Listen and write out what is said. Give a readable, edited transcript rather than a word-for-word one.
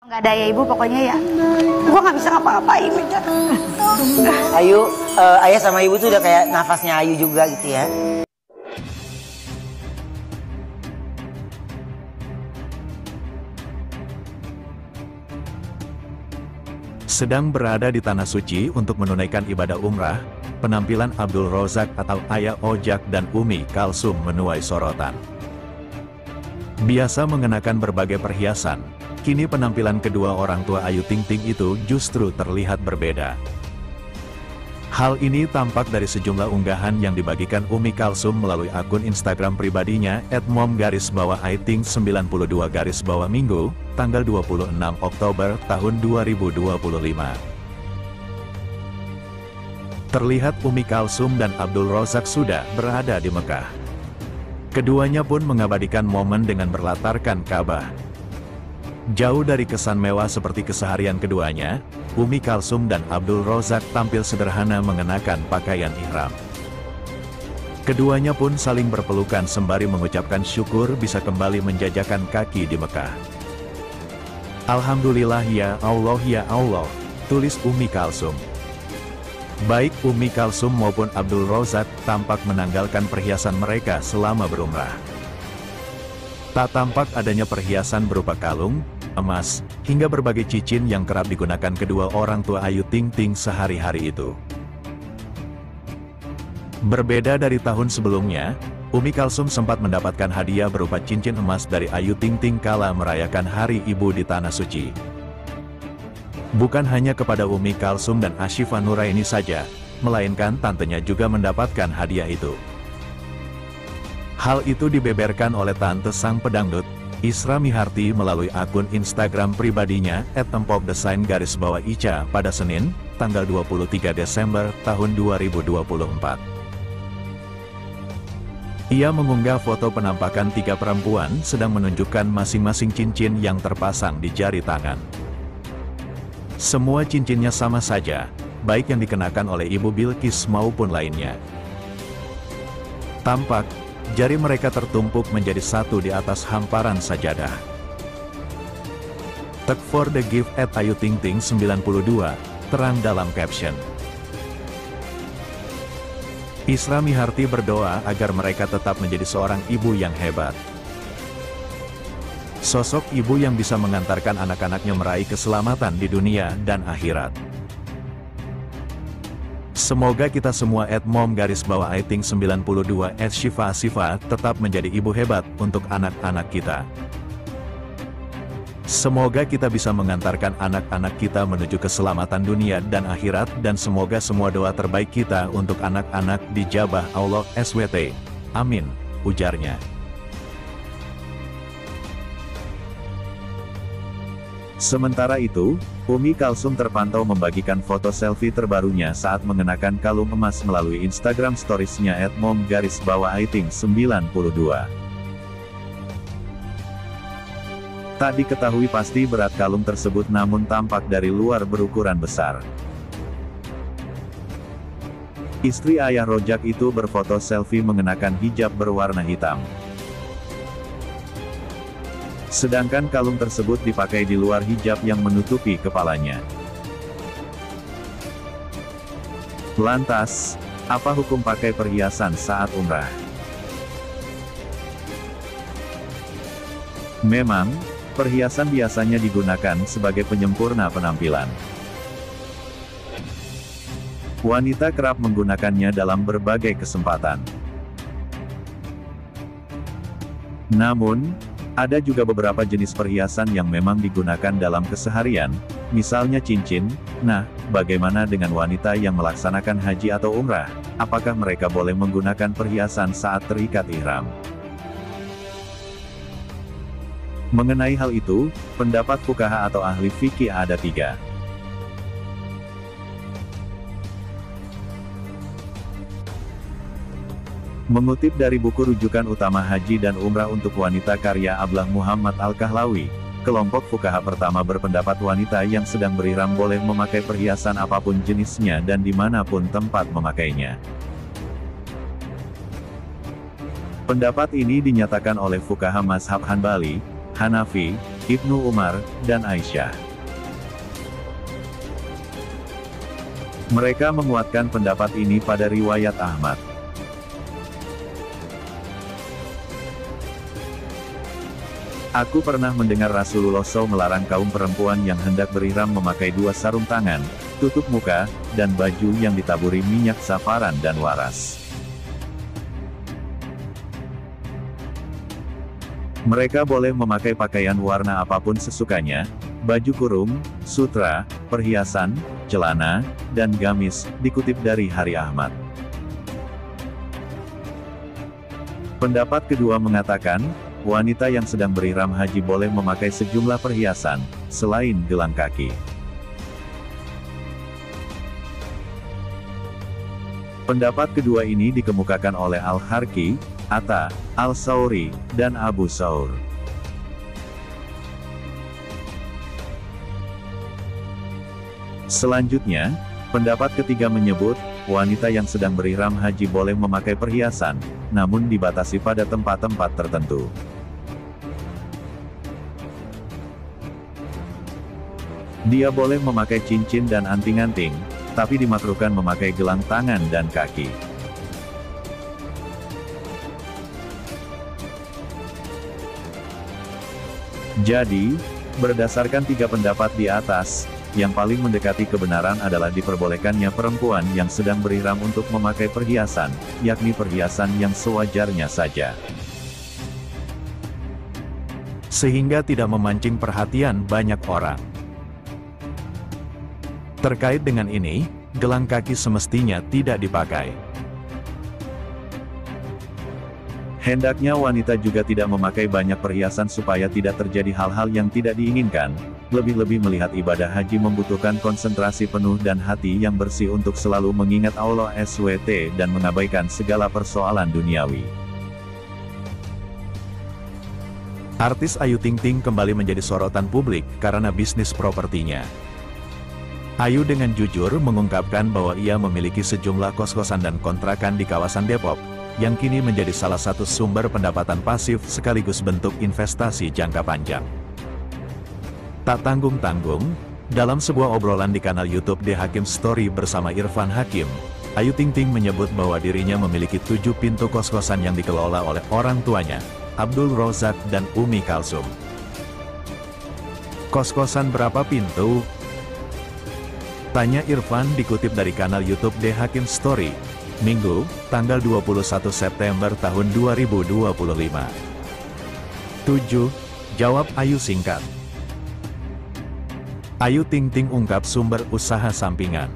Nggak ada ya ibu, pokoknya ya gua nggak bisa ngapa-ngapain aja. Ayu, ayah sama ibu tuh udah kayak nafasnya Ayu juga gitu ya. Sedang berada di Tanah Suci untuk menunaikan ibadah umrah, penampilan Abdul Rozak atau Ayah Ojak dan Umi Kalsum menuai sorotan. Biasa mengenakan berbagai perhiasan, kini penampilan kedua orang tua Ayu Ting Ting itu justru terlihat berbeda. Hal ini tampak dari sejumlah unggahan yang dibagikan Umi Kalsum melalui akun Instagram pribadinya @mom_Aiting92_Minggu, tanggal 26 Oktober tahun 2025. Terlihat Umi Kalsum dan Abdul Rozak sudah berada di Mekah. Keduanya pun mengabadikan momen dengan berlatarkan Ka'bah. Jauh dari kesan mewah seperti keseharian keduanya, Umi Kalsum dan Abdul Rozak tampil sederhana mengenakan pakaian ihram. Keduanya pun saling berpelukan sembari mengucapkan syukur bisa kembali menjajakan kaki di Mekah. Alhamdulillah ya Allah, tulis Umi Kalsum. Baik Umi Kalsum maupun Abdul Rozak tampak menanggalkan perhiasan mereka selama berumrah. Tak tampak adanya perhiasan berupa kalung, emas, hingga berbagai cincin yang kerap digunakan kedua orang tua Ayu Ting Ting sehari-hari itu. Berbeda dari tahun sebelumnya, Umi Kalsum sempat mendapatkan hadiah berupa cincin emas dari Ayu Ting Ting kala merayakan Hari Ibu di Tanah Suci. Bukan hanya kepada Umi Kalsum dan Ashifa Nuraini saja, melainkan tantenya juga mendapatkan hadiah itu. Hal itu dibeberkan oleh tante sang pedangdut, Isra Miharti melalui akun Instagram pribadinya @empokdesain_Ica pada Senin, tanggal 23 Desember tahun 2024. Ia mengunggah foto penampakan 3 perempuan sedang menunjukkan masing-masing cincin yang terpasang di jari tangan. Semua cincinnya sama saja, baik yang dikenakan oleh Ibu Bilqis maupun lainnya. Tampak jari mereka tertumpuk menjadi satu di atas hamparan sajadah. Tag for the gift @ayutingting92, terang dalam caption. Isra Miharti berdoa agar mereka tetap menjadi seorang ibu yang hebat. Sosok ibu yang bisa mengantarkan anak-anaknya meraih keselamatan di dunia dan akhirat. Semoga kita semua @mom_aiting92 @Shifa tetap menjadi ibu hebat untuk anak-anak kita. Semoga kita bisa mengantarkan anak-anak kita menuju keselamatan dunia dan akhirat, dan semoga semua doa terbaik kita untuk anak-anak dijabah Allah SWT. Amin, ujarnya. Sementara itu, Umi Kalsum terpantau membagikan foto selfie terbarunya saat mengenakan kalung emas melalui Instagram Stories-nya @mom_aiting92. Tak diketahui pasti berat kalung tersebut, namun tampak dari luar berukuran besar. Istri Ayah Rojak itu berfoto selfie mengenakan hijab berwarna hitam. Sedangkan kalung tersebut dipakai di luar hijab yang menutupi kepalanya. Lantas, apa hukum pakai perhiasan saat umrah? Memang, perhiasan biasanya digunakan sebagai penyempurna penampilan. Wanita kerap menggunakannya dalam berbagai kesempatan. Namun, ada juga beberapa jenis perhiasan yang memang digunakan dalam keseharian, misalnya cincin. Nah, bagaimana dengan wanita yang melaksanakan haji atau umrah? Apakah mereka boleh menggunakan perhiasan saat terikat ihram? Mengenai hal itu, pendapat fuqaha atau ahli fikih ada 3. Mengutip dari buku rujukan utama Haji dan Umrah untuk Wanita karya Ablah Muhammad Al-Kahlawi, kelompok fuqaha pertama berpendapat wanita yang sedang berihram boleh memakai perhiasan apapun jenisnya dan dimanapun tempat memakainya. Pendapat ini dinyatakan oleh fuqaha mazhab Hanbali, Hanafi, Ibnu Umar, dan Aisyah. Mereka menguatkan pendapat ini pada riwayat Ahmad. Aku pernah mendengar Rasulullah SAW melarang kaum perempuan yang hendak berihram memakai 2 sarung tangan, tutup muka, dan baju yang ditaburi minyak safaran dan waras. Mereka boleh memakai pakaian warna apapun sesukanya, baju kurung, sutra, perhiasan, celana, dan gamis, dikutip dari Hari Ahmad. Pendapat kedua mengatakan, wanita yang sedang berihram haji boleh memakai sejumlah perhiasan, selain gelang kaki. Pendapat kedua ini dikemukakan oleh Al-Harqi, Atta, Al-Sauri, dan Abu Saur. Selanjutnya, pendapat ketiga menyebut, wanita yang sedang berihram haji boleh memakai perhiasan, namun dibatasi pada tempat-tempat tertentu. Dia boleh memakai cincin dan anting-anting, tapi dimakruhkan memakai gelang tangan dan kaki. Jadi, berdasarkan 3 pendapat di atas, yang paling mendekati kebenaran adalah diperbolehkannya perempuan yang sedang berihram untuk memakai perhiasan, yakni perhiasan yang sewajarnya saja. Sehingga tidak memancing perhatian banyak orang. Terkait dengan ini, gelang kaki semestinya tidak dipakai. Hendaknya wanita juga tidak memakai banyak perhiasan supaya tidak terjadi hal-hal yang tidak diinginkan, lebih-lebih melihat ibadah haji membutuhkan konsentrasi penuh dan hati yang bersih untuk selalu mengingat Allah SWT dan mengabaikan segala persoalan duniawi. Artis Ayu Ting Ting kembali menjadi sorotan publik karena bisnis propertinya. Ayu dengan jujur mengungkapkan bahwa ia memiliki sejumlah kos-kosan dan kontrakan di kawasan Depok, yang kini menjadi salah satu sumber pendapatan pasif sekaligus bentuk investasi jangka panjang. Tak tanggung-tanggung, dalam sebuah obrolan di kanal YouTube The Hakim Story bersama Irfan Hakim, Ayu Ting Ting menyebut bahwa dirinya memiliki 7 pintu kos-kosan yang dikelola oleh orang tuanya, Abdul Rozak dan Umi Kalsum. Kos-kosan berapa pintu? Tanya Irfan dikutip dari kanal YouTube The Hakim Story, Minggu, tanggal 21 September tahun 2025. 7. Jawab Ayu singkat. Ayu Ting Ting ungkap sumber usaha sampingan.